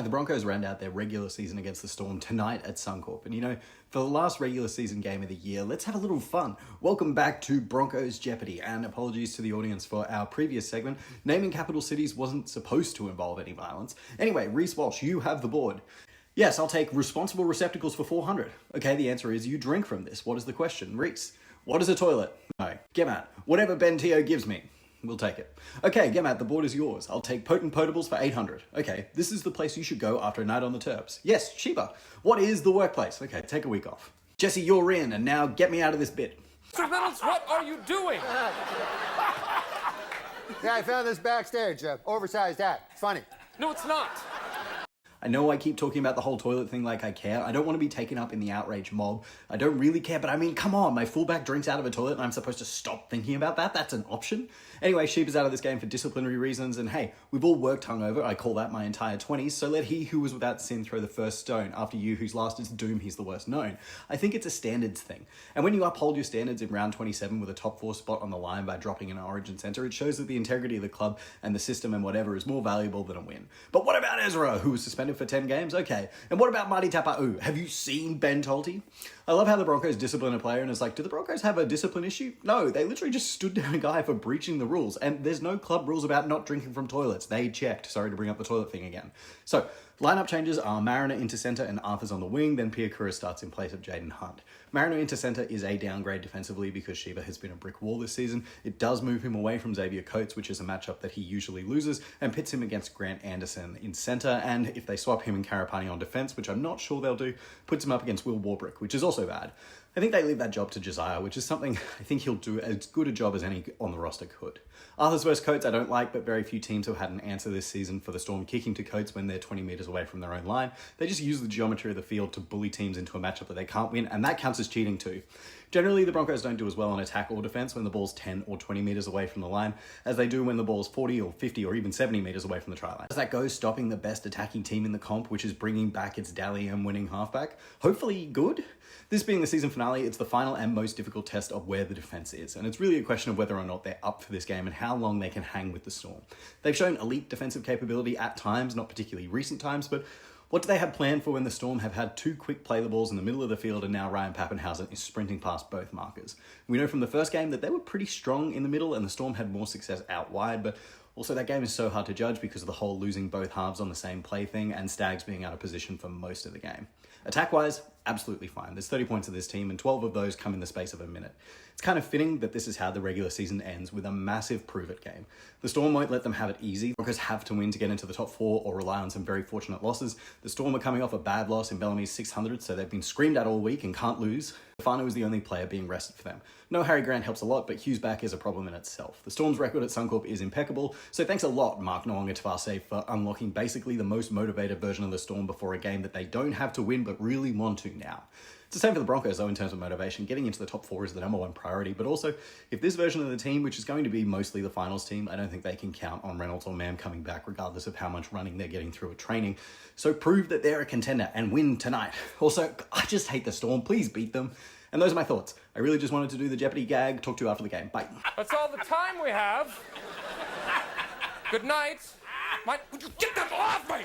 the Broncos round out their regular season against the Storm tonight at Suncorp. And you know, for the last regular season game of the year, let's have a little fun. Welcome back to Broncos Jeopardy, and apologies to the audience for our previous segment. Naming capital cities wasn't supposed to involve any violence. Anyway, Reece Walsh, you have the board. Yes, I'll take responsible receptacles for 400. Okay, the answer is you drink from this. What is the question? Reece, what is a toilet? No. Gemat, whatever Ben Teo gives me. We'll take it. Okay, Gemat, the board is yours. I'll take potent potables for 800. Okay, this is the place you should go after a night on the Terps. Yes, Sheba, what is the workplace? Okay, take a week off. Jesse, you're in, and now get me out of this bit. Sir Reynolds, what are you doing? Yeah, I found this backstage. Oversized hat. It's funny. No, it's not. I know I keep talking about the whole toilet thing like I care. I don't want to be taken up in the outrage mob. I don't really care, but I mean, come on, my fullback drinks out of a toilet and I'm supposed to stop thinking about that? That's an option. Anyway, Sheep is out of this game for disciplinary reasons, and hey, we've all worked hungover. I call that my entire 20s, so let he who was without sin throw the first stone. After you, whose last is doom, he's the worst known. I think it's a standards thing. And when you uphold your standards in round 27 with a top 4 spot on the line by dropping an origin center, it shows that the integrity of the club and the system and whatever is more valuable than a win. But what about Ezra, who was suspended for 10 games? Okay. And what about Marty Tapa'u? Have you seen Ben Tolte? I love how the Broncos discipline a player and it's like, do the Broncos have a discipline issue? No, they literally just stood down a guy for breaching the rules. And there's no club rules about not drinking from toilets. They checked. Sorry to bring up the toilet thing again. So, lineup changes are Mariner into centre and Arthur's on the wing, then Piakura starts in place of Jaden Hunt. Mariner into centre is a downgrade defensively because Sheba has been a brick wall this season. It does move him away from Xavier Coates, which is a matchup that he usually loses, and pits him against Grant Anderson in centre, and if they swap him and Karapani on defence, which I'm not sure they'll do, puts him up against Will Warbrick, which is also bad. I think they leave that job to Josiah, which is something I think he'll do as good a job as any on the roster could. Arthur's versus Coates I don't like, but very few teams have had an answer this season for the Storm kicking to Coates when they're 20 metres away from their own line. They just use the geometry of the field to bully teams into a matchup that they can't win, and that counts as cheating too. Generally, the Broncos don't do as well on attack or defence when the ball's 10 or 20 metres away from the line as they do when the ball's 40 or 50 or even 70 metres away from the try line. As that goes, stopping the best attacking team in the comp, which is bringing back its Dally M winning halfback. Hopefully good. This being the season finale, it's the final and most difficult test of where the defence is, and it's really a question of whether or not they're up for this game and how long they can hang with the Storm. They've shown elite defensive capability at times, not particularly recent times, but what do they have planned for when the Storm have had 2 quick play the balls in the middle of the field and now Ryan Pappenhausen is sprinting past both markers? We know from the first game that they were pretty strong in the middle and the Storm had more success out wide, but also that game is so hard to judge because of the whole losing both halves on the same play thing and Stags being out of position for most of the game. Attack-wise, absolutely fine. There's 30 points of this team and 12 of those come in the space of a minute. It's kind of fitting that this is how the regular season ends, with a massive prove-it game. The Storm won't let them have it easy. Broncos have to win to get into the top 4 or rely on some very fortunate losses. The Storm are coming off a bad loss in Bellamy's 600, so they've been screamed at all week and can't lose. Fano is the only player being rested for them. No Harry Grant helps a lot, but Hughes back is a problem in itself. The Storm's record at Suncorp is impeccable, so thanks a lot, Mark Nwanga-Tafase, for unlocking basically the most motivated version of the Storm before a game that they don't have to win but really want to now. It's the same for the Broncos, though, in terms of motivation. Getting into the top 4 is the #1 priority, but also, if this version of the team, which is going to be mostly the finals team, I don't think they can count on Reynolds or Mam coming back, regardless of how much running they're getting through at training. So prove that they're a contender and win tonight. Also, I just hate the Storm. Please beat them. And those are my thoughts. I really just wanted to do the Jeopardy gag. Talk to you after the game. Bye. That's all the time we have. Good night. Would you get that off me?